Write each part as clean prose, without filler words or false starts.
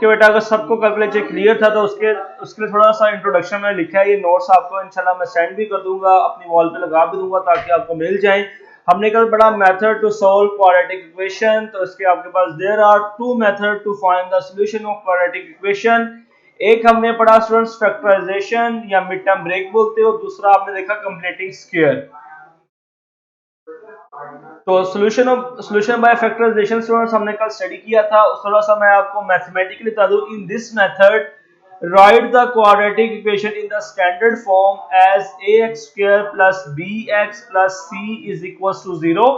Okay बेटा, अगर सबको कैलकुलेटर क्लियर था तो उसके लिए थोड़ा सा इंट्रोडक्शन में लिखा है, ये नोट्स आपको इंशाल्लाह मैं सेंड भी कर दूंगा, अपनी वॉल पे लगा भी दूंगा ताकि आपको मिल जाए। हमने कल पढ़ा method to solve quadratic equation, तो इसके आपके पास there are two method to find the solution of quadratic equation. एक हमने पढ़ा स्टूडेंट्स फैक्टराइजेशन या मिड टर्म ब्रेक बोलते हो, दूसरा आपने देखा कंप्लीटिंग स्क्वायर। तो सॉल्यूशन बाय फैक्टराइजेशन स्टूडेंट्स हमने कल स्टडी किया था, उस थोड़ा सा मैं आपको मैथमेटिकली बता दूं। In this method write the quadratic equation in the standard form as ax square plus bx plus c is equals to 0.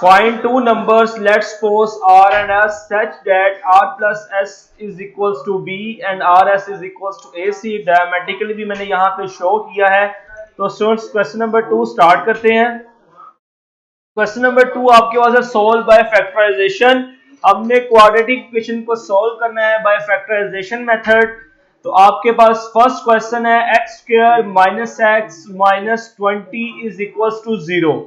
Find two numbers, let's suppose r and s, such that r plus s is equals to b and rs is equals to ac. Diametrically भी मैंने यहाँ पे show किया है। तो students question number 2 start करते हैं। Question number 2 आपके पास है सोल्व बाय फैक्टराइजेशन। हमने क्वाड्रेटिक इक्वेशन को सोल्व करना है बाय फैक्टराइजेशन मेथड। तो आपके पास फर्स्ट क्वेश्चन है x square minus x minus 20 is equals to 0।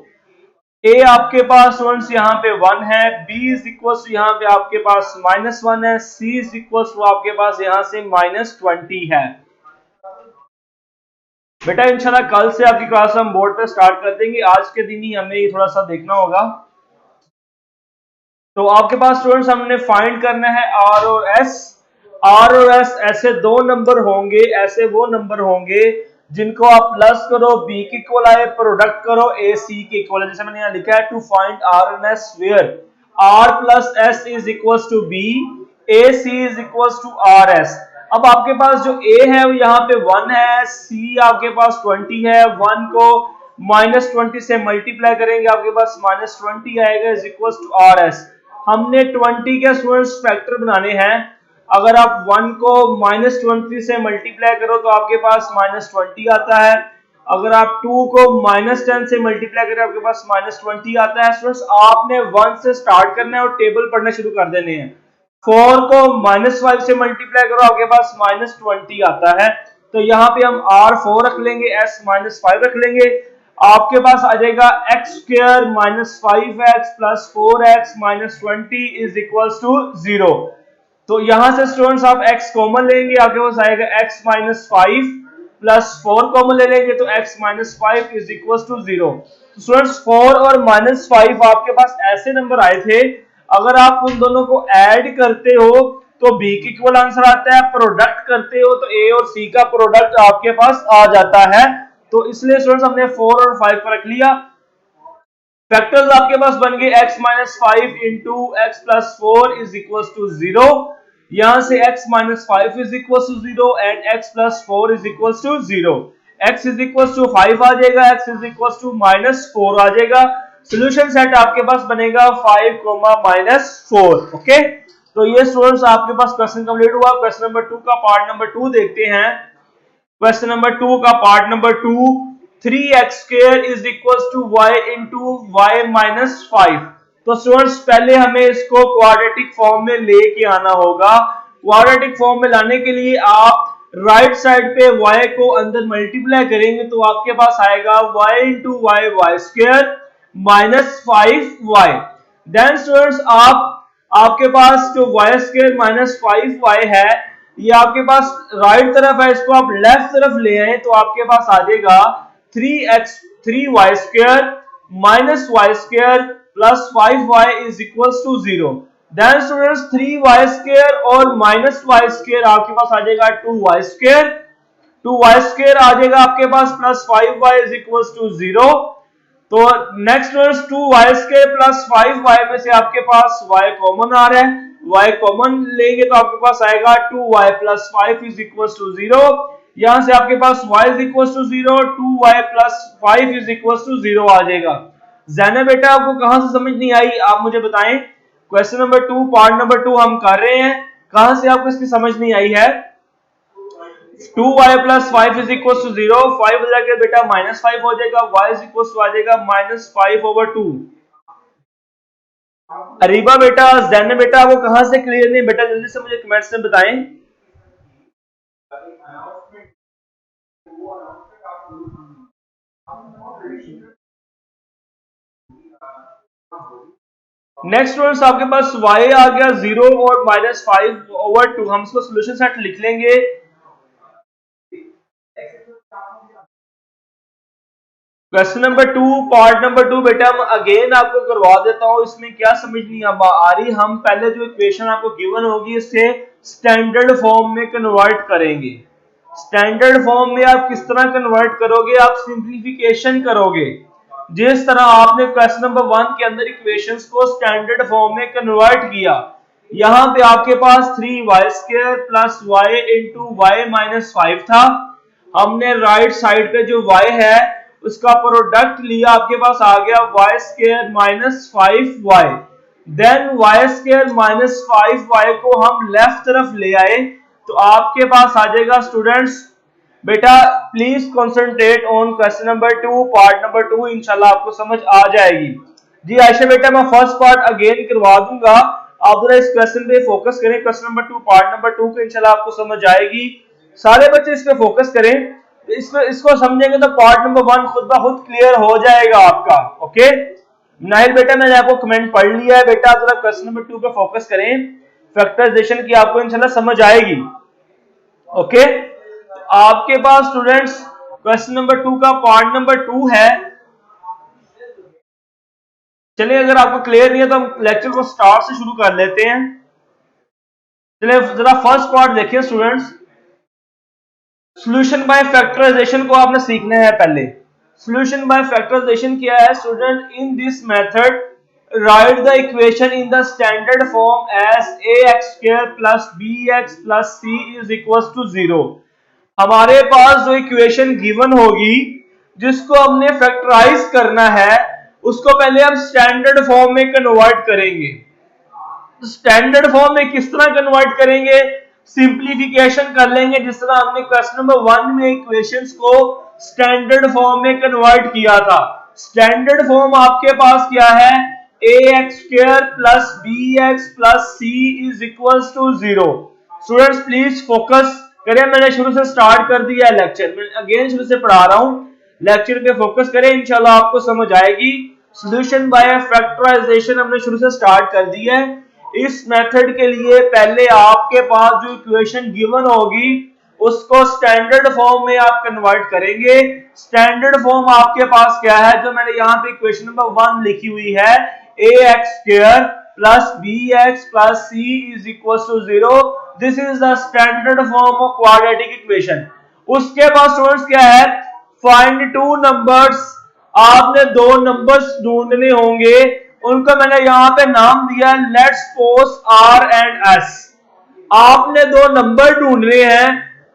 ए आपके पास स्टूडेंट्स यहाँ पे 1 है, बी इज इक्वल टू यहाँ पे आपके पास -1 है, सी इज इक्वल टू आपके पास यहाँ से -20 है। बेटा इंशाल्लाह कल से आपकी क्लास हम बोर्ड पे स्टार्ट कर देंगे, आज के दिन ही हमें ये थोड़ा सा देखना होगा। तो आपके पास स्टूडेंट्स हमने फाइंड करना है आर और एस। आर और एस ऐसे दो नंबर होंगे, ऐसे वो नंबर होंगे जिनको आप प्लस करो बी के इक्वल आए, प्रोडक्ट करो ए सी के इक्वल। जैसे मैंने यहाँ लिखा है to find R and S where R plus S is equal to B, A C is equal to R S. अब आपके पास जो ए है वो यहाँ पे 1 है, सी आपके पास 20 है, 1 को -20 से मल्टीप्लाई करेंगे आपके पास -20 आएगा is equal to R S. हमने 20 के स्टूडेंट्स फैक्टर बनाने हैं। अगर आप 1 को -20 से मल्टीप्लाई करो तो आपके पास -20 आता है। अगर आप 2 को -10 से मल्टीप्लाई करें आपके पास -20 आता है। स्टूडेंट्स आपने 1 से स्टार्ट करना है और टेबल पढ़ना शुरू कर देने हैं। 4 को -5 से मल्टीप्लाई करो आपके पास -20 आता है। तो यहाँ पे हम R4 रख लेंगे, S -5 रख लेंगे। आपके पास आ जाएगा x square -5x plus 4x -20 is equals to 0। तो यहां से स्टूडेंट्स आप x कॉमन लेंगे, आपके पास आएगा x -5 प्लस 4 कॉमन ले लेंगे तो x -5 इज इक्वल्स टू 0। तो स्टूडेंट्स 4 और -5 आपके पास ऐसे नंबर आए थे, अगर आप उन दोनों को ऐड करते हो तो b के इक्वल आंसर आता है, प्रोडक्ट करते हो तो a और c का प्रोडक्ट आपके पास आ जाता है। तो इसलिए स्टूडेंट्स हमने 4 और 5 को रख लिया। फैक्टर्स आपके पास बन गए x -5 into x plus 4 is equal to 0। यहां से x -5 is equal to 0 and x plus 4 is equal to 0। x is equal to 5 आ जाएगा, x इज इक्वल टू -4 आ जाएगा। सोल्यूशन सेट आपके पास बनेगा 5, -4। ओके, तो ये स्टूडेंट्स आपके पास क्वेश्चन कंप्लीट हुआ। क्वेश्चन नंबर 2 का पार्ट नंबर 2 देखते हैं। क्वेश्चन नंबर 2 का part number 2, 3x square is equal to y into y -5। तो स्टूडेंट्स पहले हमें इसको क्वाड्रेटिक फॉर्म में लेके आना होगा। क्वाड्रेटिक फॉर्म में लाने के लिए आप राइट साइड पे y को अंदर मल्टीप्लाई करेंगे तो आपके पास आएगा y into y y square -5y। Then students आपके पास जो y स्क्वायर -5y है ये आपके पास राइट तरफ है, इसको आप लेफ्ट तरफ ले आए तो आपके पास आ जाएगा 3y square -y square plus 5y is equals to 0। Then students 3y square और -y स्क्वायर आपके पास आ जाएगा 2y स्क्वायर। 2y स्क्वायर आ जाएगा आपके पास plus 5y is equals to 0। तो next students 2y square plus 5y में से आपके पास y कॉमन आ रहा है, y कॉमन लेंगे तो आपके पास आएगा 2y plus 5 is equal to 0। यहां से आपके पास y is equal to 0, 2y plus 5 is equal to 0 आ जाएगा। ज़ैना बेटा आपको कहां से समझ नहीं आई आप मुझे बताएं। क्वेश्चन नंबर 2 पार्ट नंबर 2 हम कर रहे हैं, कहां से आपको इसकी समझ नहीं आई है। 2y plus 5 is equal to 0, 5 हो जाएगा बेटा -5 हो जाएगा, y इज इक्वल टू आ जाएगा -5/2। अरीबा बेटा, जैन बेटा आपको कहां से क्लियर नहीं बेटा, जल्दी से मुझे कमेंट्स में बताएं। नेक्स्ट स्टूडेंट्स आपके पास y आ गया 0 और -5/2। हम इसको सोल्यूशन सेट लिख लेंगे। क्वेश्चन नंबर 2 पार्ट नंबर 2 बेटा हम अगेन आपको करवा देता हूं, इसमें क्या समझ नहीं आ रही। हम पहले जो इक्वेशन आपको गिवन होगी इससे स्टैंडर्ड फॉर्म में कन्वर्ट करेंगे। स्टैंडर्ड फॉर्म में आप किस तरह कन्वर्ट करोगे, आप सिंप्लीफिकेशन करोगे। जिस तरह आपने क्वेश्चन नंबर 1 के अंदर इक्वेशंस को स्टैंडर्ड फॉर्म में कन्वर्ट किया, यहां पे आपके पास 3y² plus y into y minus 5 था। हमने राइट साइड पे जो y है उसका प्रोडक्ट लिया, आपके पास आ गया y² minus 5y। Then y² minus 5y को हम लेफ्ट तरफ ले आए तो आपके पास आ जाएगा स्टूडेंट्स। बेटा please concentrate on question number 2 part number 2, इंशाल्लाह आपको समझ आ जाएगी। जी आयशा बेटा मैं फर्स्ट पार्ट अगेन करवा दूंगा, आप जरा इस क्वेश्चन पे फोकस करें। क्वेश्चन नंबर 2 पार्ट नंबर 2 को इंशाल्लाह आपको समझ आएगी। सारे बच्चे इस पे फोकस करें, इसको समझेंगे तो पार्ट नंबर 1 खुद ब खुद क्लियर हो जाएगा आपका। ओके नाहिल बेटा मैंने आपको कमेंट पढ़ लिया है, बेटा जरा क्वेश्चन नंबर 2 पे फोकस करें, फैक्टराइजेशन की आपको इंशाल्लाह समझ आएगी। ओके आपके पास स्टूडेंट्स क्वेश्चन नंबर 2 का पार्ट नंबर 2 है। चलिए अगर आपको क्लियर नहीं है तो हम लेक्चर को स्टार्ट से शुरू कर लेते हैं। चलिए जरा फर्स्ट पार्ट देखिए स्टूडेंट्स। सॉल्यूशन बाय फैक्टराइजेशन को आपने सीखना है पहले। सॉल्यूशन बाय फैक्टराइजेशन क्या है student, in this method write the equation in the standard form as ax² plus bx plus c is equal to 0। हमारे पास जो इक्वेशन गिवन होगी जिसको हमने फैक्टराइज करना है उसको पहले हम स्टैंडर्ड फॉर्म में कन्वर्ट करेंगे। स्टैंडर्ड फॉर्म में किस तरह कन्वर्ट करेंगे, सिंप्लीफिकेशन कर लेंगे, जिस तरह हमने क्वेश्चन नंबर 1 में इक्वेशंस को स्टैंडर्ड फॉर्म में कन्वर्ट किया था। स्टैंडर्ड फॉर्म आपके पास क्या है, ax² plus bx plus c is equal to 0। Students please focus करें, मैंने शुरू से स्टार्ट कर दिया है लेक्चर, मैं अगेन शुरू से पढ़ा रहा हूं, लेक्चर पे फोकस करें, इंशाल्लाह आपको समझ आएगी। सॉल्यूशन बाय फैक्टराइजेशन हमने शुरू से स्टार्ट कर दिया है। इस मेथड के लिए पहले आपके पास जो इक्वेशन गिवन होगी उसको स्टैंडर्ड फॉर्म में आप कन्वर्ट करेंगे। स्टैंडर्ड फॉर्म आपके पास क्या है, जो मैंने यहाँ पे इक्वेशन नंबर 1 लिखी हुई है, ax² plus bx plus c is equal to 0। This is the standard form of quadratic equation. उसके बाद स्टूडेंट्स क्या है, फाइंड टू नंबर्स। आपने दो नंबर्स ढूंढने होंगे, उनको मैंने यहां पे नाम दिया let's suppose r and s। आपने दो नंबर ढूंढने हैं,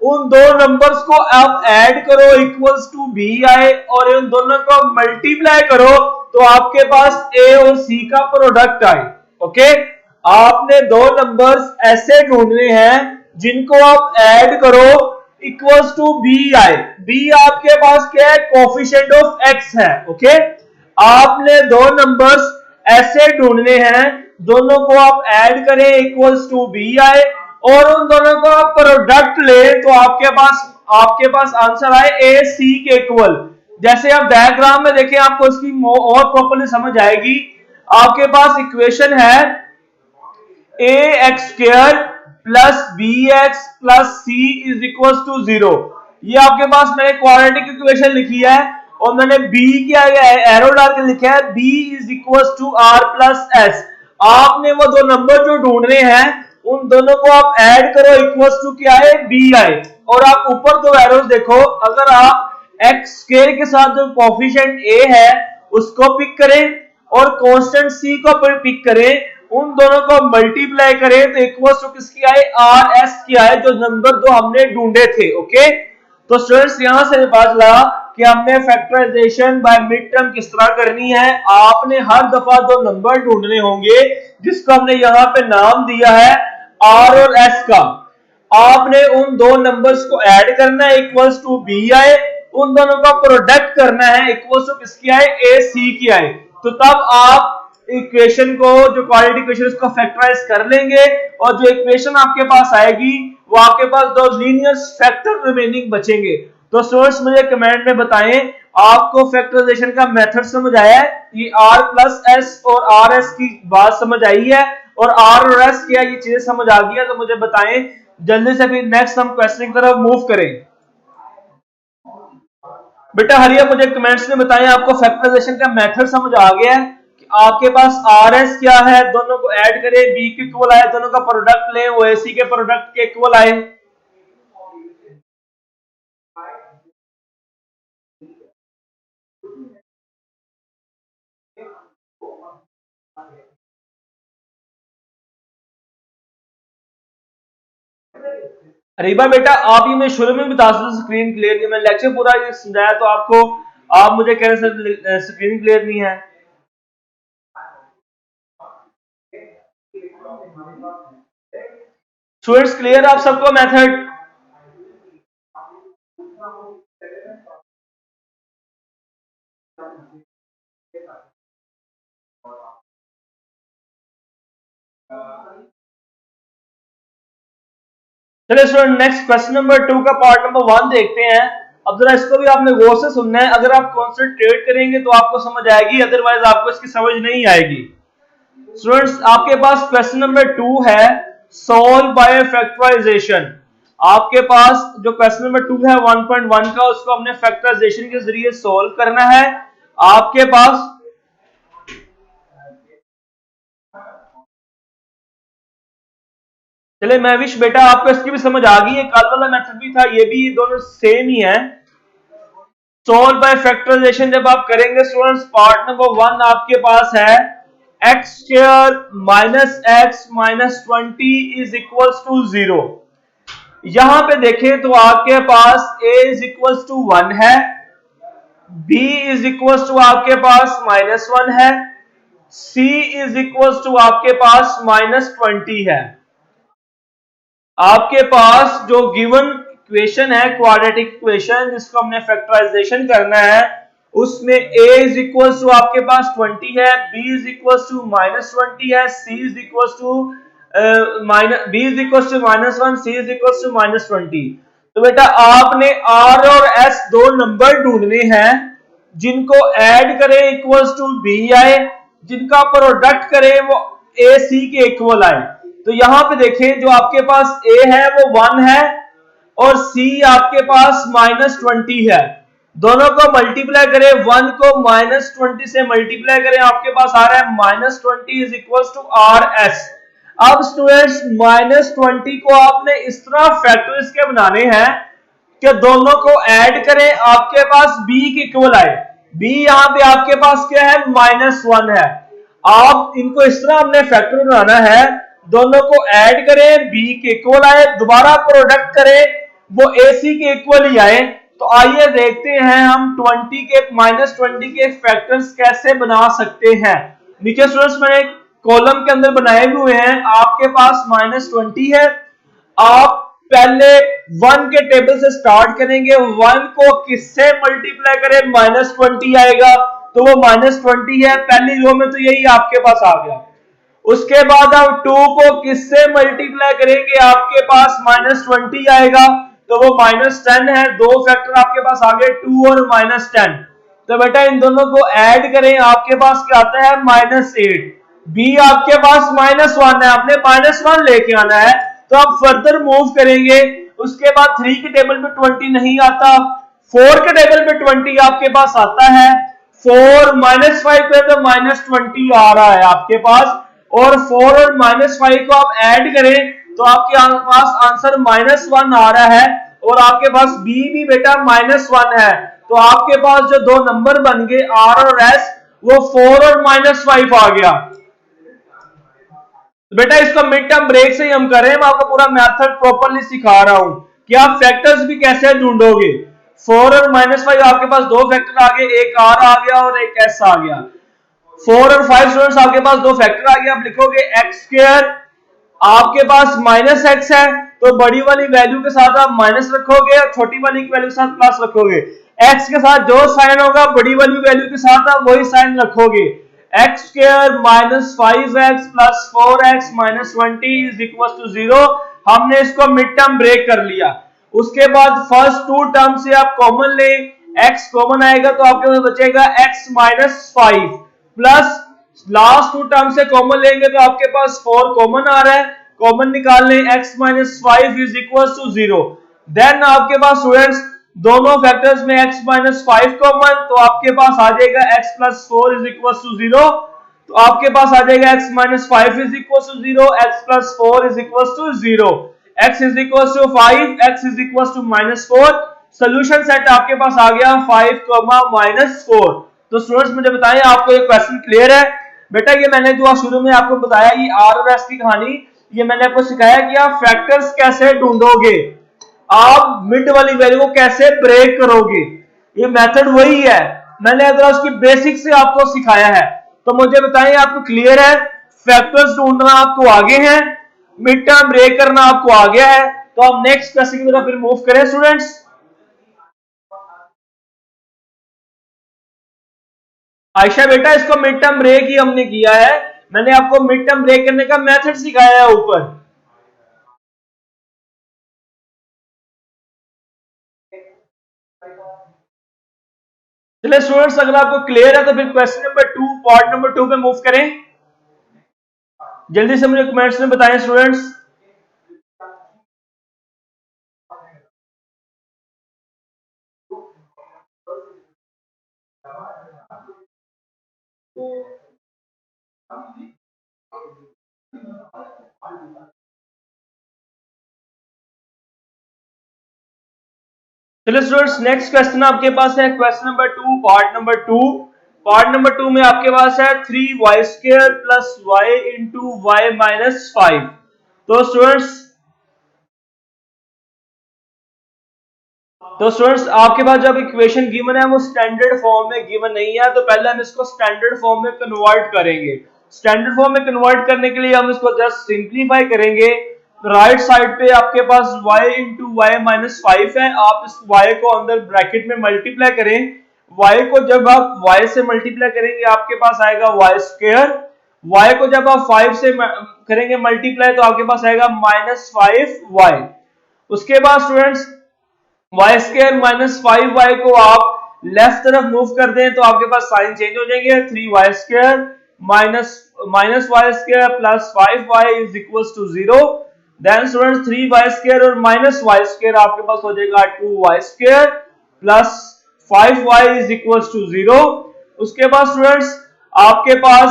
उन दो नंबर्स को आप ऐड करो इक्वल्स टू b आए और इन दोनों को मल्टीप्लाई करो तो आपके पास a और c का प्रोडक्ट आए। ओके आपने दो नंबर्स ऐसे ढूंढने हैं जिनको आप ऐड करो इक्वल्स टू b आए। b आपके पास क्या है, कोफिशिएंट ऑफ x है। ओके आपने दो नंबर्स ऐसे ढूंढने हैं, दोनों को आप ऐड करें इक्वल्स टू b आए और उन दोनों को आप प्रोडक्ट ले तो आपके पास आंसर आए a c के इक्वल। जैसे आप डायग्राम में देखें आपको इसकी और प्रॉपर्ली समझ आएगी। आपके पास इक्वेशन है ax² plus bx plus c is equal to 0। ये आपके पास मैंने क्वाड्रेटिक इक्वेशन लिखी है और मैंने b किया है, एरो डाल के लिखा है b is equal to r plus s। आपने वो दो नंबर जो ढूंढने हैं उन दोनों को आप ऐड करो इक्वल टू क्या है, b आए। और आप ऊपर दो एरोस देखो, अगर आप x² के साथ जो कोफिशिएंट a है उसको पिक करें और कांस्टेंट c को पिक करें, उन दोनों को मल्टीप्लाई करें तो इक्वल टू किसकी आए, आर एस की आए, जो नंबर दो हमने ढूंढे थे। ओके तो स्टूडेंट्स यहां से पता चला कि हमने फैक्टराइजेशन बाय मिड टर्म किस तरह करनी है। आपने हर दफा दो नंबर ढूंढने होंगे जिसको हमने यहाँ पे नाम दिया है आर और एस का। आपने उन दो नंबर्स को ऐड करना है इक्वल्स टू बी आए, उन दोनों का प्रोडक्ट करना है इक्वल्स टू किसकी आए, ए सी की आए। तो तब आप इक्वेशन को जो क्वाड्रेटिक इक्वेशन उसको फैक्टराइज कर लेंगे और जो इक्वेशन आपके पास आएगी वो आपके पास दो लीनियर फैक्टर रिमेनिंग बचेंगे। तो स्टूडेंट्स मुझे कमेंट में बताएं आपको फैक्टराइजेशन का मेथड समझ आया है, ये r प्लस एस और आर एस की बात समझ आई है, और r और s क्या ये चीजें समझ आ गई है, तो मुझे बताएं जल्दी से। फिर नेक्स्ट हम क्वेश्चन की तरफ मूव करें। बेटा हरिया मुझे कमेंट्स में बताएं आपको फैक्टराइजेशन का मेथड समझ आ गया है कि आपके पास आर एस क्या है, दोनों को ऐड करें, बी के इक्वल आए, दोनों का प्रोडक्ट लें, वो एसी के प्रोडक्ट के इक्वल आए। रीबा बेटा आप ही मैं शुरू में बता सकता स्क्रीन क्लियर नहीं, मैं लेक्चर पूरा ये समझाया तो आपको, आप मुझे कह रहे सर स्क्रीन क्लियर नहीं है। स्टूडेंट्स क्लियर आप सबको मेथड? चलिए स्टूडेंट नेक्स्ट क्वेश्चन नंबर 2 का पार्ट नंबर 1 देखते हैं। अब जरा इसको भी आपने गौर से सुनना है, अगर आप कॉन्सेंट्रेट करेंगे तो आपको समझ आएगी, अदरवाइज आपको इसकी समझ नहीं आएगी। स्टूडेंट्स आपके पास क्वेश्चन नंबर 2 है, सोल्व बाय फैक्टराइजेशन। आपके पास जो क्वेश्चन नंबर 2 है 1.1 का, उसको हमने फैक्टराइजेशन के जरिए सोल्व करना है। आपके पास चले महविश बेटा आपको इसकी भी समझ आ गई है, कल वाला मेथड भी था, ये भी दोनों सेम ही है। सोल्व बाय फैक्टराइजेशन जब आप करेंगे स्टूडेंट्स, पार्ट नंबर 1 आपके पास है x square minus x minus 20 is equals to 0। यहां पे देखें तो आपके पास a इज इक्वल्स टू 1 है, b इज इक्वल्स टू आपके पास -1 है, c इज इक्वल्स टू आपके पास -20 है। आपके पास जो गिवन इक्वेशन है क्वाड्रेटिक इक्वेशन जिसको हमने फैक्टराइजेशन करना है, उसमें a इज इक्वल्स टू आपके पास 20 है, b इज इक्वल्स टू -20 है, c is equals to b is equals to -1, c is equals to -20। तो बेटा आपने r और s दो नंबर ढूंढने हैं, जिनको ऐड करें इक्वल्स टू b आए, जिनका प्रोडक्ट करें वो a c के इक्वल आए। तो यहां पे देखें जो आपके पास a है वो 1 है और c आपके पास -20 है, दोनों को मल्टीप्लाई करें, 1 को -20 से मल्टीप्लाई करें, आपके पास आ रहा है -20 इज इक्वल्स टू rs। अब स्टूडेंट्स -20 को आपने इस तरह फैक्टर्स के बनाने हैं कि दोनों को ऐड करें, आपके पास b के इक्वल आए। b यहां पे आपके पास क्या है -1 है, आप इनको इस तरह हमने फैक्टर बनाना है, दोनों को ऐड करें, b के इक्वल आए, दोबारा प्रोडक्ट करें वो ac के इक्वल ही आए। तो आइए देखते हैं हम -20 के फैक्टर्स कैसे बना सकते हैं। नीचे स्टूडेंट्स मैंने कॉलम के अंदर बनाए हुए हैं, आपके पास -20 है, आप पहले 1 के टेबल से स्टार्ट करेंगे, 1 को किससे मल्टीप्लाई करें -20 आएगा, तो वो -20 है, पहली रो में तो यही आपके पास आ गया। उसके बाद आप 2 को किससे मल्टीप्लाई करेंगे, आपके पास -20 आएगा, तो वो -10 है, दो फैक्टर आपके पास आ गए 2 और -10। तो बेटा इन दोनों को ऐड करें, आपके पास क्या आता है -8, b आपके पास -1 है, आपने -1 लेके आना है। तो आप फर्दर मूव करेंगे, उसके बाद 3 के टेबल पे 20 नहीं आता, 4 के टेबल पे 20 आपके पास आता है, 4 -5 पे तो -20 आ रहा है आपके पास, और 4 और -5 को आप ऐड करें तो आपके पास आंसर -1 आ रहा है, और आपके पास b भी बेटा -1 है। तो आपके पास जो दो नंबर बन गए r और s, वो 4 और -5 आ गया। तो बेटा इसको मिड टर्म ब्रेक से ही हम कर रहे हैं, मैं आपको पूरा मेथड प्रॉपर्ली सिखा रहा हूं कि आप फैक्टर्स भी कैसे ढूंढोगे। 4 और -5 आपके पास दो फैक्टर आ गए, एक r आ गया और एक s आ गया। 4 और 5 स्टूडेंट्स आपके पास दो फैक्टर आ गया, आप लिखोगे एक्स स्क्वायर, आपके पास -x है तो बड़ी वाली वैल्यू के साथ आप माइनस रखोगे और छोटी वाली की वैल्यू के साथ प्लस रखोगे। x के साथ जो साइन होगा बड़ी वाली वैल्यू के साथ आप वही साइन रखोगे। X square -5x plus 4x -20 is equal to 0। हमने इसको मिड टर्म ब्रेक कर लिया। उसके बाद फर्स्ट टू टर्म से आप कॉमन ले, x कॉमन आएगा तो आपके पास बचेगा x minus 5 plus last two term से कॉमन लेंगे तो आपके पास 4 कॉमन आ रहा है, कॉमन निकाल लें x minus 5 is equal to 0। Then आपके पास स्टूडेंट्स दोनों फैक्टर्स में x माइनस 5 कॉमन, तो आपके पास आ जाएगा x plus 4 is equal to 0। तो आपके पास आ जाएगा x minus 5 is equal to 0, x plus 4 is equal to 0, x is equal to 5, x is equal to minus 4। Solution set आपके पास आ गया 5 माइनस 4। तो स्टूडेंट्स मुझे बताएं आपको ये क्वेश्चन क्लियर है? बेटा ये मैंने जो शुरू में आपको बताया ये आर और एस की कहानी, ये मैंने आपको सिखाया कि आप फैक्टर्स कैसे ढूंढोगे, आप मिड वाली वैल्यू को कैसे ब्रेक करोगे, ये मेथड वही है, मैंने अगर उसकी बेसिक से आपको सिखाया है। तो मुझे बताएं आपको क्लियर है? फैक्टर्स ढूंढना आपको आगे है, मिड टर्म ब्रेक करना आपको आ गया है। तो आप नेक्स्ट क्वेश्चन की तरफ फिर मूव करें स्टूडेंट्स। आयशा बेटा इसको मिड टर्म ब्रेक ही हमने किया है, मैंने आपको मिड टर्म ब्रेक करने का मेथड सिखाया है ऊपर। चलिए स्टूडेंट्स अगर आपको क्लियर है तो फिर क्वेश्चन नंबर 2 पार्ट नंबर 2 पे मूव करें। जल्दी से मुझे कमेंट्स में बताएं स्टूडेंट्स। चलिए स्टूडेंट्स नेक्स्ट क्वेश्चन आपके पास है question number 2 part number 2। Part number 2 में आपके पास है 3y² plus y into y minus 5। तो स्टूडेंट्स आपके पास जब इक्वेशन गिवन है वो स्टैंडर्ड फॉर्म में गिवन नहीं है, तो पहले हम इसको स्टैंडर्ड फॉर्म में कन्वर्ट करेंगे। स्टैंडर्ड फॉर्म में कन्वर्ट करने के लिए हम इसको जस्ट सिंप्लीफाई करेंगे। राइट साइड पे आपके पास y इंटू वाई माइनस 5 है, आप इस y को अंदर ब्रैकेट में मल्टीप्लाई करें। y को जब आप y से मल्टीप्लाई करेंगे आपके पास आएगा y², y को जब आप 5 से करेंगे मल्टीप्लाई तो आपके पास आएगा माइनस 5y। उसके बाद स्टूडेंट्स y² माइनस 5y को आप लेफ्ट तरफ मूव कर दें तो आपके पास साइन चेंज हो जाएंगे। 3y² minus y² plus 5y is equal to 0। Then students 3y² और माइनस y² आपके पास हो जाएगा 2y² plus 5y is equal to 0। उसके बाद स्टूडेंट्स आपके पास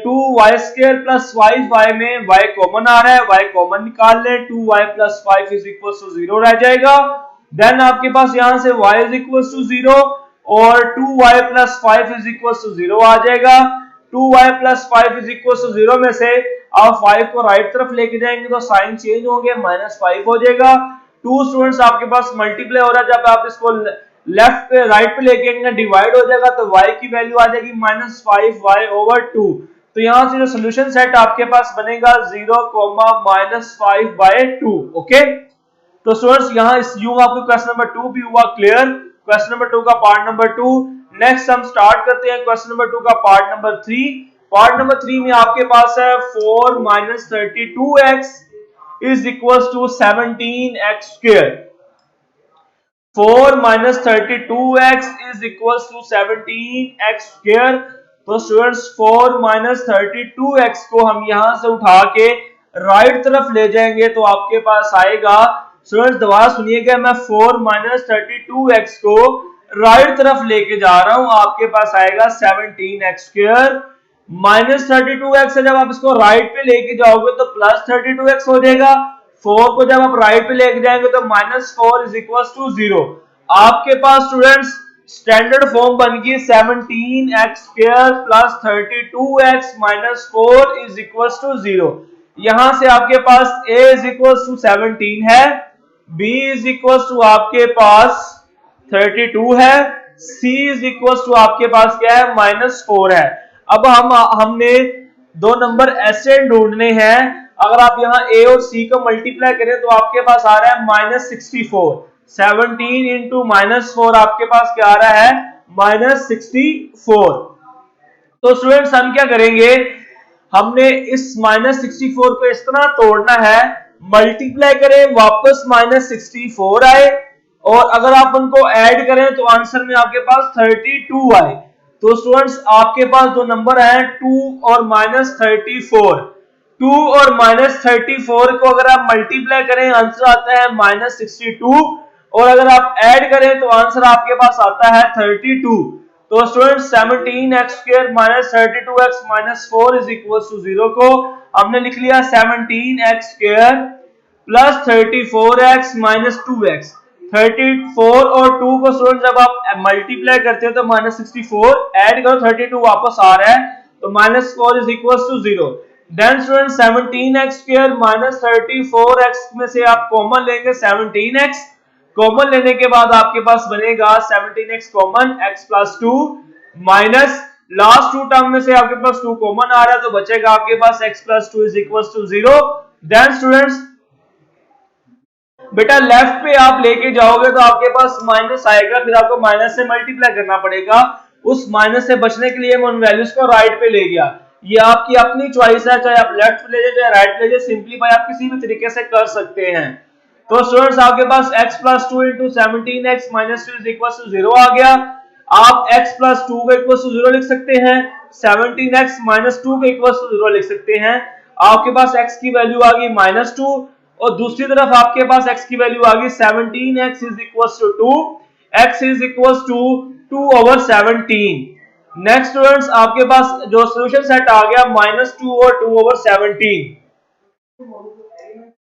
2y² प्लस 5y में y कॉमन आ रहा है, y कॉमन निकाल लें, 2y plus 5 is equal to 0 रह जाएगा। देन आपके पास यहां से y इज इक्वल टू 0 और 2y plus 5 is equal to 0 आ जाएगा। 2y plus 5 is equal to 0 में से आप 5 को राइट तरफ लेके जाएंगे तो साइन चेंज होंगे, माइनस 5 हो जाएगा। 2 स्टूडेंट्स आपके पास मल्टीप्लाई हो रहा है, जब आप इसको लेफ्ट पे राइट पे लेके आएंगे डिवाइड हो जाएगा तो y की वैल्यू आ जाएगी माइनस 5y ओवर 2। तो यहां से जो सोल्यूशन सेट आपके पास बनेगा 0, माइनस 5/2। ओके, तो स्टूडेंट्स यहां इस यूं आपको क्वेश्चन नंबर 2 भी हुआ क्लियर, क्वेश्चन नंबर 2 का पार्ट नंबर 2। नेक्स्ट हम स्टार्ट करते हैं क्वेश्चन नंबर 2 का पार्ट नंबर 3। पार्ट नंबर 3 में आपके पास है 4 minus 32x is equal to 17x²। 4 minus 32x is equal to 17x²। तो स्टूडेंट्स 4 माइनस 32x को हम यहां से उठा के राइट तरफ ले जाएंगे तो आपके पास आएगा, स्टूडेंट्स दोबारा सुनिएगा, मैं 4 माइनस 32x को राइट तरफ लेके जा रहा हूं, आपके पास आएगा 17x² माइनस 32x से जब आप इसको राइट पे लेके जाओगे तो प्लस 32x हो जाएगा। 4 को जब आप राइट पे लेके जाएंगे तो माइनस 4 इज इक्वल टू 0। आपके पास स्टूडेंट्स स्टैंडर्ड फॉर्म बन गई 17x² plus 32x minus 4 is equal to 0। यहां से आपके पास a इज इक्वल टू 17 है, b इज इक्वल टू आपके पास 32 है, c इज इक्वल टू आपके पास क्या है माइनस 4 है। अब हमने दो नंबर ऐसे ढूंढने हैं, अगर आप यहाँ a और c को मल्टीप्लाई करें तो आपके पास आ रहा है माइनस 64। 17 इंटू माइनस 4 आपके पास क्या आ रहा है माइनस 64। तो स्टूडेंट्स हम क्या करेंगे, हमने इस माइनस 64 को इस तरह तोड़ना है, मल्टीप्लाई करें वापस माइनस 64 आए और अगर आप उनको ऐड करें तो आंसर में आपके पास 32 आए। तो स्टूडेंट्स आपके पास दो नंबर हैं 2 और -34। 2 और -34 को अगर आप मल्टीप्लाई करें आंसर आता है -62 और अगर आप ऐड करें तो आंसर आपके पास आता है 32। तो students 17x² -32x 4 is equal to 0 को हमने लिख लिया 17x² plus 34x minus 2x। 34 और 2 को स्टूडेंट जब आप मल्टीप्लाई करते हो तो -64 ऐड करो 32 वापस आ रहा है तो -4 is equal to 0। Then student 17x² minus 34x में से आप कॉमन लेंगे 17x। कॉमन लेने के बाद आपके पास बनेगा 17x common x plus 2 minus last two term में से आपके पास 2 कॉमन आ रहा है तो बचेगा आपके पास x plus 2 is equal to 0। Then students बेटा लेफ्ट पे आप लेके जाओगे तो आपके पास माइनस आएगा, फिर आपको माइनस से मल्टीप्लाई करना पड़ेगा। उस माइनस से बचने के लिए मैं उन वैल्यूज को राइट पे ले गया। ये आपकी अपनी चॉइस है, चाहे आप लेफ्ट पे ले जाए चाहे राइट पे ले जाए, सिंपलीफाई आप किसी भी तरीके से कर सकते हैं। तो स्टूडेंट्स आपके पास x plus 2 into 17x minus 2 is equal to 0 आ गया। आप x प्लस 2 को इक्वल टू 0 लिख सकते हैं, 17x माइनस 2 को इक्वल टू 0 लिख सकते हैं। आपके पास x की वैल्यू आ गई -2 और दूसरी तरफ आपके पास x की वैल्यू आ गई 17x is equal to 2, x is equal to 2/17। Next students आपके पास जो सॉल्यूशन सेट आ गया -2 और 2/17।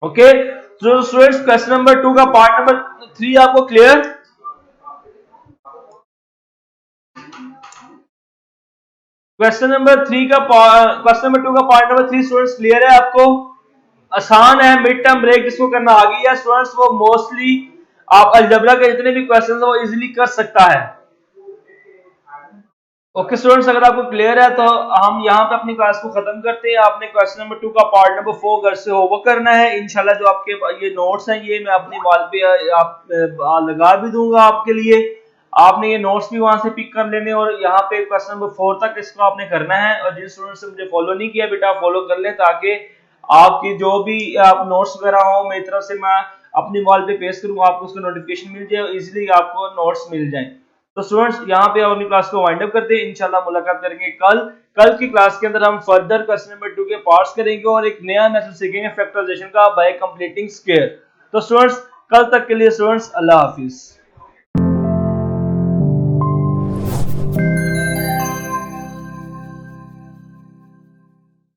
ओके तो स्टूडेंट्स क्वेश्चन नंबर 2 का पार्ट नंबर 3 आपको क्लियर? क्वेश्चन नंबर 2 का पार्ट नंबर 3 स्टूडेंट्स क्लियर है आपको? आसान है, मिड टर्म ब्रेक जिसको करना आ गई है स्टूडेंट्स वो मोस्टली आप अलजेब्रा के जितने भी क्वेश्चन है वो इजीली कर सकता है। ओके स्टूडेंट्स अगर आपको क्लियर है तो हम यहाँ पे अपनी क्लास को खत्म करते हैं। आपने क्वेश्चन नंबर 2 का पार्ट नंबर 4 घर से होमवर्क करना है। इंशाल्लाह जो आपके ये नोट्स हैं ये मैं अपनी वॉल पे आप लगा भी दूंगा आपके लिए। आपने ये नोट्स भी वहां से पिक कर लेने और यहाँ पे क्वेश्चन नंबर 4 तक इसको आपने करना है। और जिन स्टूडेंट्स ने मुझे फॉलो नहीं किया बेटा फॉलो कर ले ताकि आपकी जो भी आप नोट्स वगैरह हो मेरी तरफ से मैं अपनी वॉल पे पेश करूंगा, आपको उसका नोटिफिकेशन मिल जाए, इजीली आपको नोट्स मिल जाए। तो स्टूडेंट्स यहाँ पे अपनी क्लास को वाइंड अप करते हैं। इंशाल्लाह मुलाकात करेंगे कल की क्लास के अंदर हम फर्दर क्वेश्चन नंबर 2 के पार्ट्स करेंगे और एक नया मेथड सीखेंगे फैक्टराइजेशन का बाय कंप्लीटिंग स्क्वायर। तो स्टूडेंट्स कल तक के लिए स्टूडेंट्स अल्लाह हाफिज।